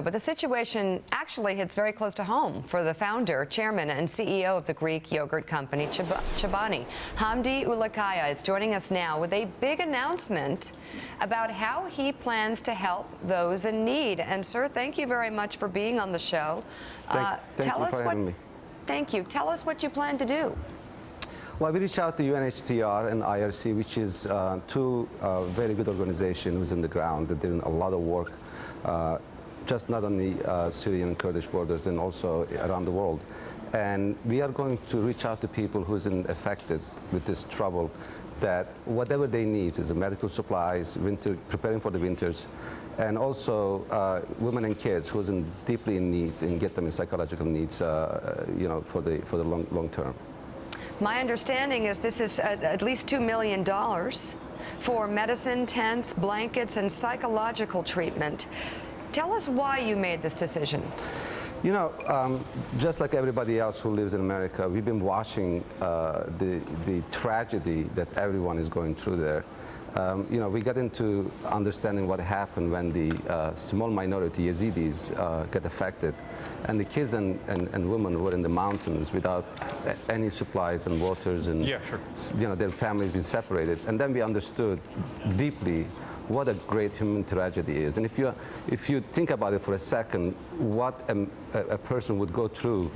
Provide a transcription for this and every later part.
But the situation actually hits very close to home for the founder, chairman, and CEO of the Greek yogurt company, Chobani. Hamdi Ulukaya is joining us now with a big announcement about how he plans to help those in need. And, sir, thank you very much for being on the show. Thank you for having me. Thank you. Tell us what you plan to do. Well, we reached out to UNHCR and IRC, which is two very good organizations in the ground that doing a lot of work, just not on the Syrian and Kurdish borders and also around the world. And we are going to reach out to people who's affected with this trouble, that whatever they need is the medical supplies, preparing for the winters, and also women and kids who's deeply in need and get them in psychological needs, for the long term. My understanding is this is at least $2 million for medicine, tents, blankets, and psychological treatment. Tell us why you made this decision. You know, just like everybody else who lives in America, we've been watching the tragedy that everyone is going through there. We got into understanding what happened when the small minority Yazidis got affected, and the kids and women were in the mountains without any supplies and waters, and their families been separated. And then we understood deeply what a great human tragedy is. And if you think about it for a second, what a person would go through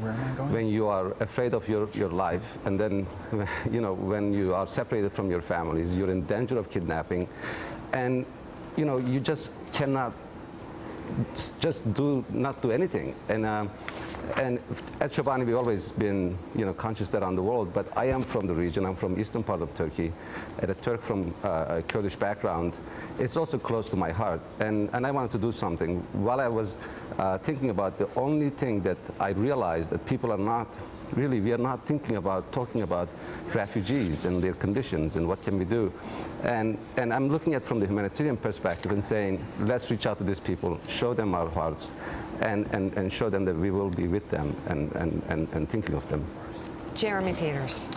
when you are afraid of your life, and then when you are separated from your families, you're in danger of kidnapping, and you just cannot not do anything. And at Chobani, we've always been conscious around the world, but I am from the region. I'm from eastern part of Turkey, and a Turk from a Kurdish background. It's also close to my heart, and I wanted to do something. While I was thinking about, the only thing that I realized that people are not really, we are not talking about refugees and their conditions and what can we do. And I'm looking at from the humanitarian perspective and saying, let's reach out to these people, show them our hearts, and show them that we will be with them and thinking of them. Jeremy Peters.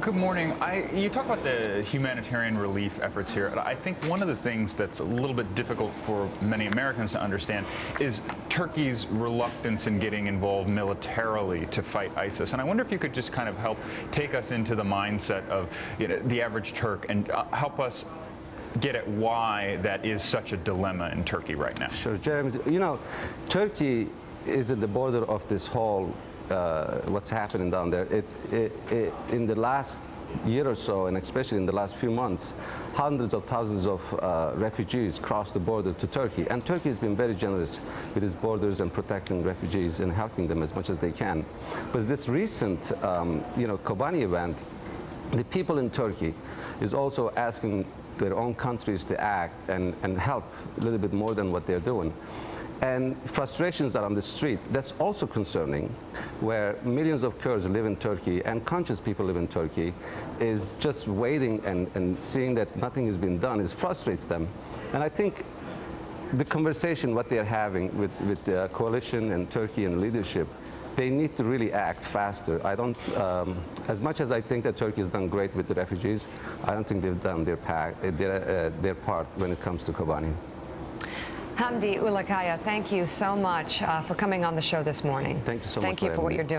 Good morning. You talk about the humanitarian relief efforts here. I think one of the things that's a little bit difficult for many Americans to understand is Turkey's reluctance in getting involved militarily to fight ISIS. And I wonder if you could just kind of help take us into the mindset of the average Turk and help us get at why that is such a dilemma in Turkey right now. Sure, Jeremy. Turkey is at the border of this whole what's happening down there. In the last year or so, and especially in the last few months, hundreds of thousands of refugees crossed the border to Turkey. And Turkey has been very generous with its borders and protecting refugees and helping them as much as they can. But this recent, Kobani event, the people in Turkey is also asking their own countries to act and help a little bit more than what they're doing. And frustrations are on the street. That's also concerning, where millions of Kurds live in Turkey and conscious people live in Turkey, is just waiting and seeing that nothing has been done. It frustrates them. And I think the conversation, what they're having with the coalition and Turkey and leadership, they need to really act faster. I don't, as much as I think that Turkey has done great with the refugees, I don't think they've done their part when it comes to Kobani. Hamdi Ulukaya, thank you so much for coming on the show this morning. Thank you so much. Thank you for what you're doing.